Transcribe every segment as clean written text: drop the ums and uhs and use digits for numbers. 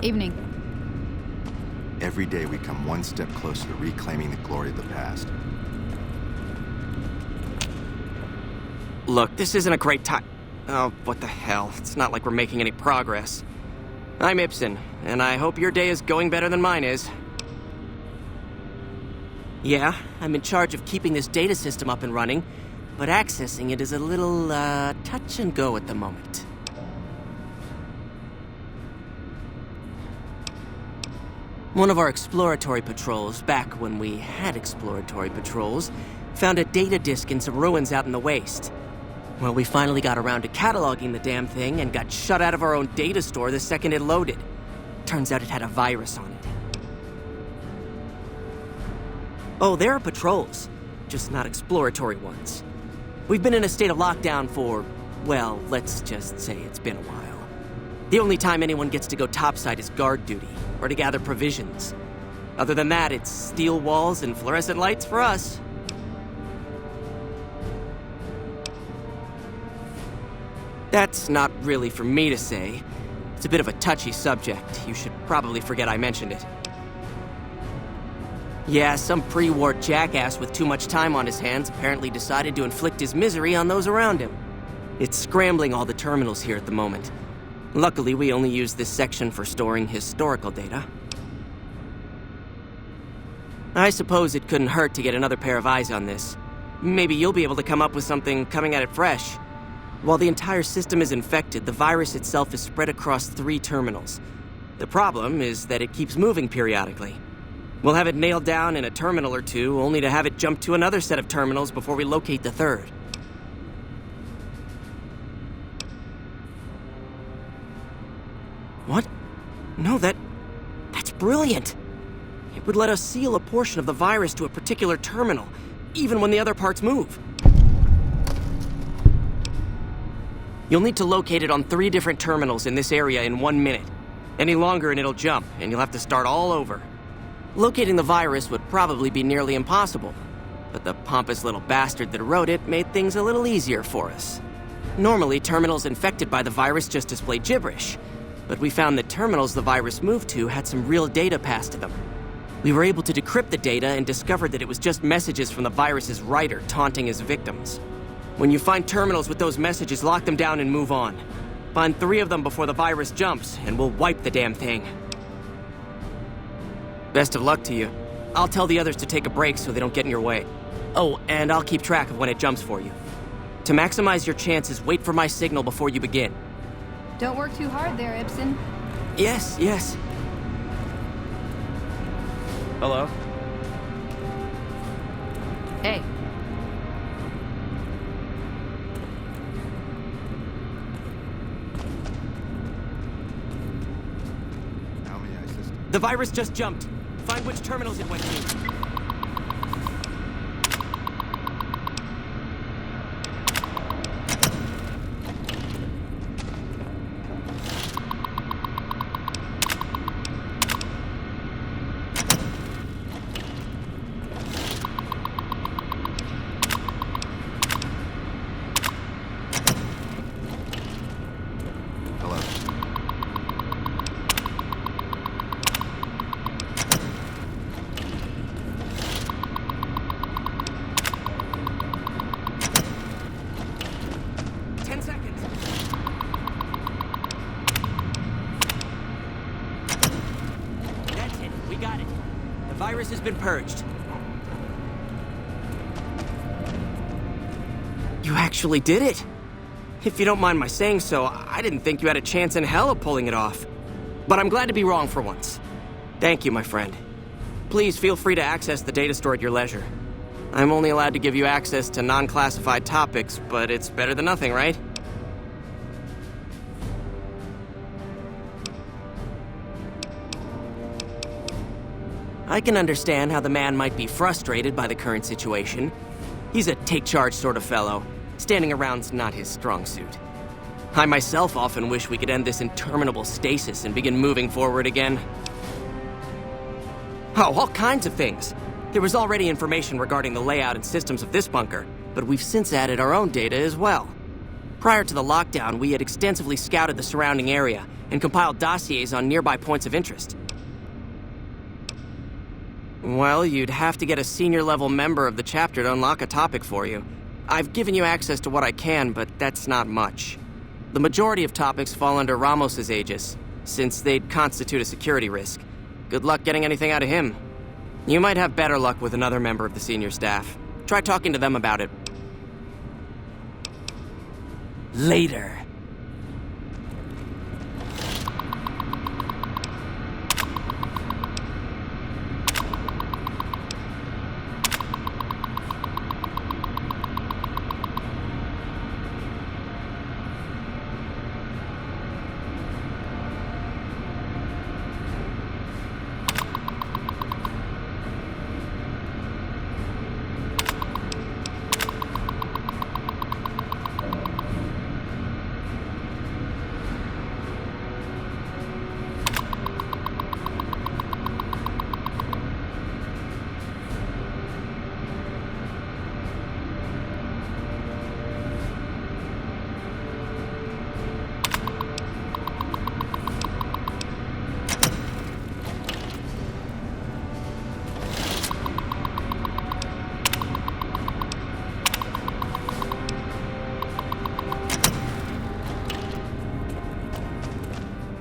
Evening. Every day we come one step closer to reclaiming the glory of the past. Look, this isn't a great time. Oh, what the hell. It's not like we're making any progress. I'm Ibsen, and I hope your day is going better than mine is. Yeah, I'm in charge of keeping this data system up and running, but accessing it is a little, touch and go at the moment. One of our exploratory patrols, back when we had exploratory patrols, found a data disk in some ruins out in the waste. Well, we finally got around to cataloging the damn thing and got shut out of our own data store the second it loaded. Turns out it had a virus on it. Oh, there are patrols, just not exploratory ones. We've been in a state of lockdown for, well, let's just say it's been a while. The only time anyone gets to go topside is guard duty, or to gather provisions. Other than that, it's steel walls and fluorescent lights for us. That's not really for me to say. It's a bit of a touchy subject. You should probably forget I mentioned it. Yeah, some pre-war jackass with too much time on his hands apparently decided to inflict his misery on those around him. It's scrambling all the terminals here at the moment. Luckily, we only use this section for storing historical data. I suppose it couldn't hurt to get another pair of eyes on this. Maybe you'll be able to come up with something coming at it fresh. While the entire system is infected, the virus itself is spread across 3 terminals. The problem is that it keeps moving periodically. We'll have it nailed down in a terminal or 2, only to have it jump to another set of terminals before we locate the 3rd. What? No, that's brilliant. It would let us seal a portion of the virus to a particular terminal, even when the other parts move. You'll need to locate it on 3 different terminals in this area in 1 minute. Any longer and it'll jump, and you'll have to start all over. Locating the virus would probably be nearly impossible, but the pompous little bastard that wrote it made things a little easier for us. Normally, terminals infected by the virus just display gibberish, but we found that terminals the virus moved to had some real data passed to them. We were able to decrypt the data and discovered that it was just messages from the virus's writer taunting his victims. When you find terminals with those messages, lock them down and move on. Find 3 of them before the virus jumps, and we'll wipe the damn thing. Best of luck to you. I'll tell the others to take a break so they don't get in your way. Oh, and I'll keep track of when it jumps for you. To maximize your chances, wait for my signal before you begin. Don't work too hard there, Ibsen. Yes, yes. Hello? Hey. How may I assist? The virus just jumped. Find which terminals it went to. Hello. The virus has been purged. You actually did it! If you don't mind my saying so, I didn't think you had a chance in hell of pulling it off. But I'm glad to be wrong for once. Thank you, my friend. Please feel free to access the data store at your leisure. I'm only allowed to give you access to non-classified topics, but it's better than nothing, right? I can understand how the man might be frustrated by the current situation. He's a take-charge sort of fellow. Standing around's not his strong suit. I myself often wish we could end this interminable stasis and begin moving forward again. Oh, all kinds of things. There was already information regarding the layout and systems of this bunker, but we've since added our own data as well. Prior to the lockdown, we had extensively scouted the surrounding area and compiled dossiers on nearby points of interest. Well, you'd have to get a senior-level member of the chapter to unlock a topic for you. I've given you access to what I can, but that's not much. The majority of topics fall under Ramos's aegis, since they'd constitute a security risk. Good luck getting anything out of him. You might have better luck with another member of the senior staff. Try talking to them about it. Later.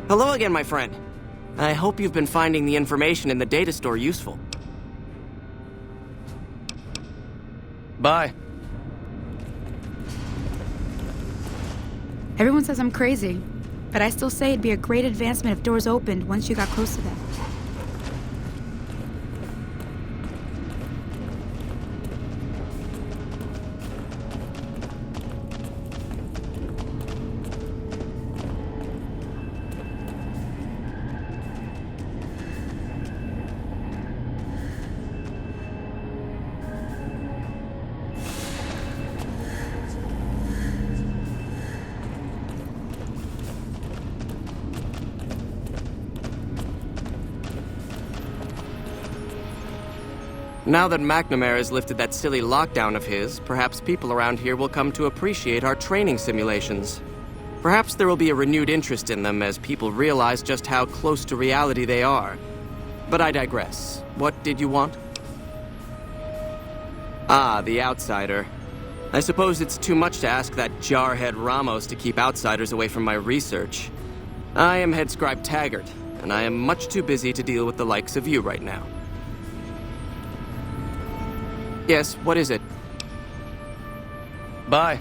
Hello again, my friend. I hope you've been finding the information in the data store useful. Bye. Everyone says I'm crazy, but I still say it'd be a great advancement if doors opened once you got close to them. Now that McNamara has lifted that silly lockdown of his, perhaps people around here will come to appreciate our training simulations. Perhaps there will be a renewed interest in them as people realize just how close to reality they are. But I digress. What did you want? Ah, the outsider. I suppose it's too much to ask that jarhead Ramos to keep outsiders away from my research. I am Head Scribe Taggart, and I am much too busy to deal with the likes of you right now. Yes, what is it? Bye.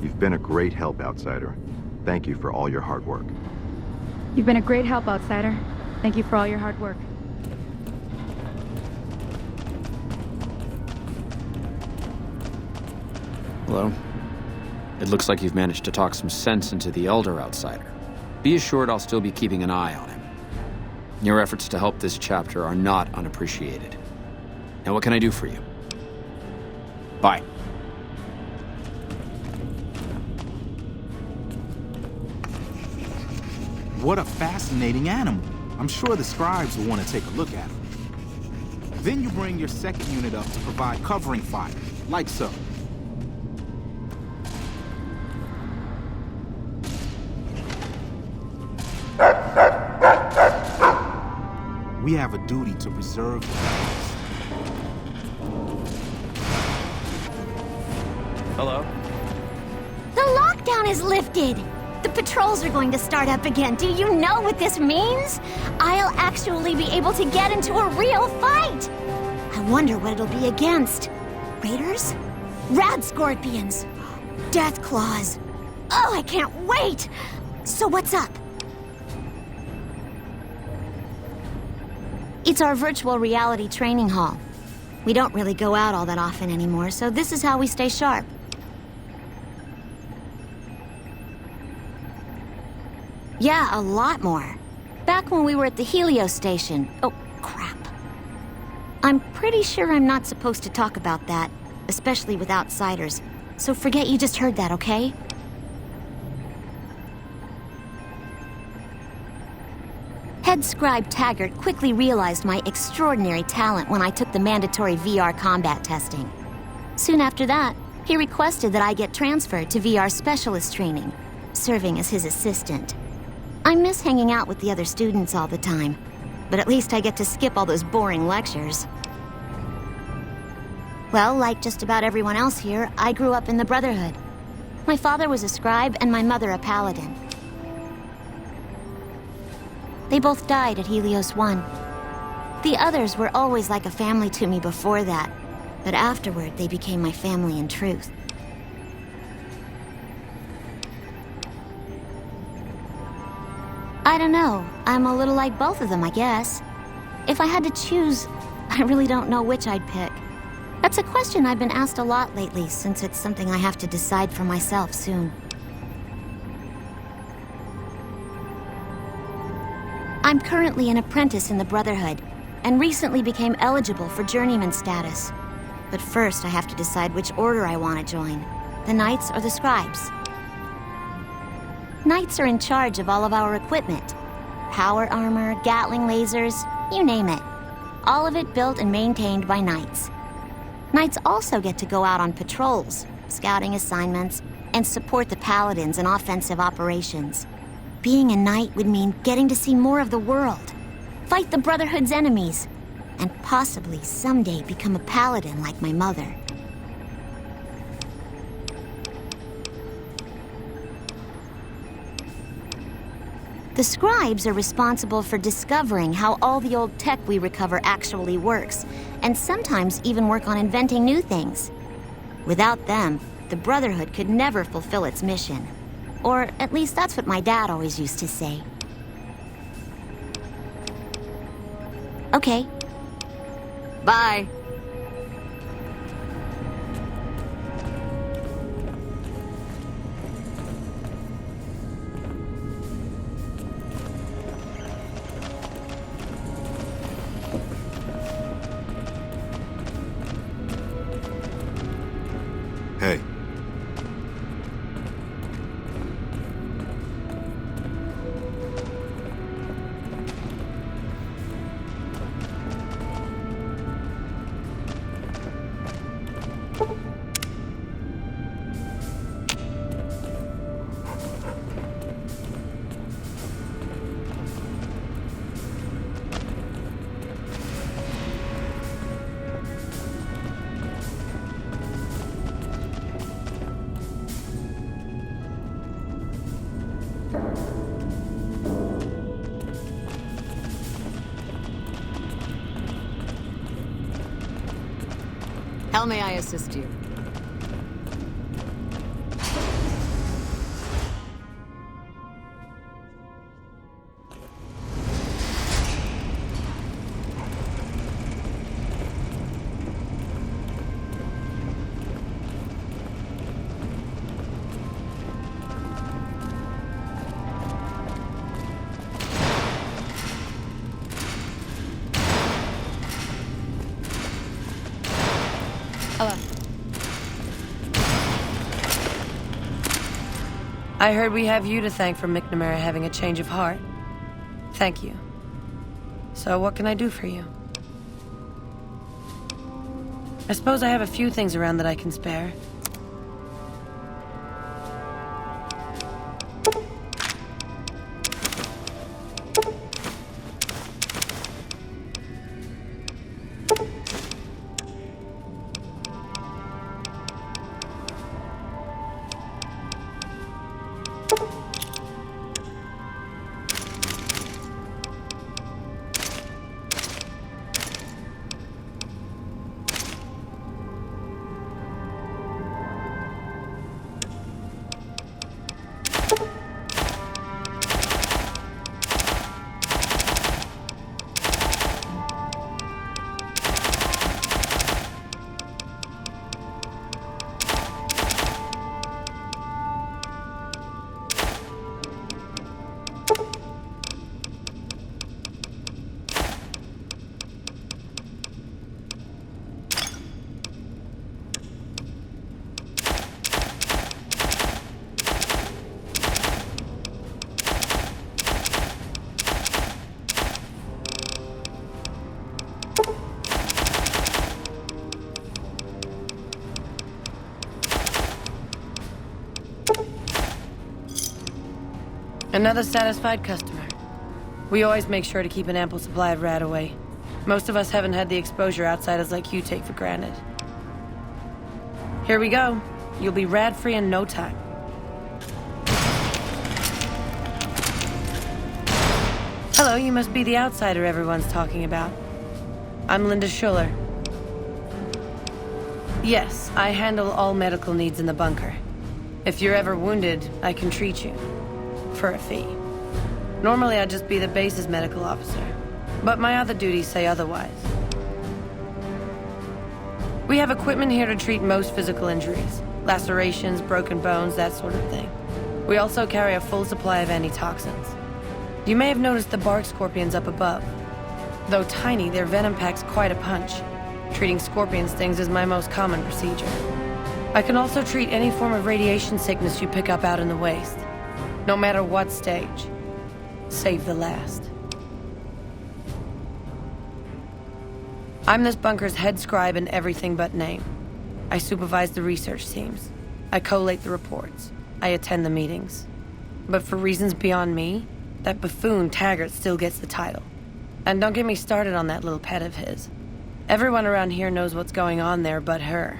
You've been a great help, Outsider. Thank you for all your hard work. You've been a great help, Outsider. Thank you for all your hard work. Hello. It looks like you've managed to talk some sense into the Elder Outsider. Be assured I'll still be keeping an eye on him. Your efforts to help this chapter are not unappreciated. Now what can I do for you? Bye. What a fascinating animal. I'm sure the scribes will want to take a look at him. Then you bring your second unit up to provide covering fire, like so. We have a duty to preserve the peace. Hello? The lockdown is lifted! The patrols are going to start up again. Do you know what this means? I'll actually be able to get into a real fight! I wonder what it'll be against. Raiders? Rad scorpions? Death claws? Oh, I can't wait! So what's up? It's our virtual reality training hall. We don't really go out all that often anymore, so this is how we stay sharp. Yeah, a lot more. Back when we were at the Helios station. Oh, crap. I'm pretty sure I'm not supposed to talk about that, especially with outsiders. So forget you just heard that, okay? Head Scribe Taggart quickly realized my extraordinary talent when I took the mandatory VR combat testing. Soon after that, he requested that I get transferred to VR specialist training, serving as his assistant. I miss hanging out with the other students all the time, but at least I get to skip all those boring lectures. Well, like just about everyone else here, I grew up in the Brotherhood. My father was a scribe and my mother a paladin. They both died at Helios 1. The others were always like a family to me before that, but afterward they became my family in truth. I don't know. I'm a little like both of them, I guess. If I had to choose, I really don't know which I'd pick. That's a question I've been asked a lot lately, since it's something I have to decide for myself soon. I'm currently an apprentice in the Brotherhood, and recently became eligible for journeyman status. But first I have to decide which order I want to join, the Knights or the Scribes. Knights are in charge of all of our equipment. Power armor, Gatling lasers, you name it. All of it built and maintained by Knights. Knights also get to go out on patrols, scouting assignments, and support the Paladins in offensive operations. Being a Knight would mean getting to see more of the world, fight the Brotherhood's enemies, and possibly someday become a Paladin like my mother. The Scribes are responsible for discovering how all the old tech we recover actually works, and sometimes even work on inventing new things. Without them, the Brotherhood could never fulfill its mission. Or at least that's what my dad always used to say. Okay. Bye. Hey. How may I assist you? Hello. I heard we have you to thank for McNamara having a change of heart. Thank you. So what can I do for you? I suppose I have a few things around that I can spare. Another satisfied customer. We always make sure to keep an ample supply of rat away. Most of us haven't had the exposure outsiders like you take for granted. Here we go. You'll be rat-free in no time. Hello, you must be the outsider everyone's talking about. I'm Linda Schuller. Yes, I handle all medical needs in the bunker. If you're ever wounded, I can treat you. For a fee. Normally, I'd just be the base's medical officer. But my other duties say otherwise. We have equipment here to treat most physical injuries. Lacerations, broken bones, that sort of thing. We also carry a full supply of antitoxins. You may have noticed the bark scorpions up above. Though tiny, their venom packs quite a punch. Treating scorpion stings is my most common procedure. I can also treat any form of radiation sickness you pick up out in the waste. No matter what stage. Save the last. I'm this bunker's head scribe in everything but name. I supervise the research teams. I collate the reports. I attend the meetings. But for reasons beyond me, that buffoon Taggart still gets the title. And don't get me started on that little pet of his. Everyone around here knows what's going on there but her.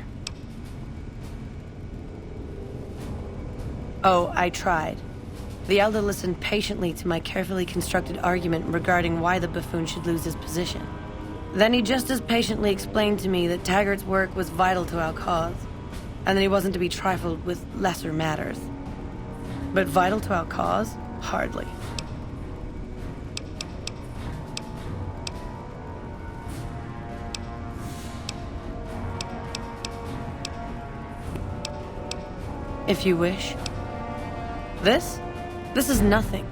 Oh, I tried. The elder listened patiently to my carefully constructed argument regarding why the buffoon should lose his position. Then he just as patiently explained to me that Taggart's work was vital to our cause, and that he wasn't to be trifled with lesser matters. But vital to our cause? Hardly. If you wish. This is nothing.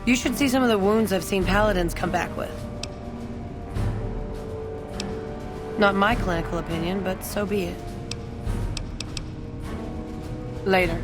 You should see some of the wounds I've seen paladins come back with. Not my clinical opinion, but so be it. Later.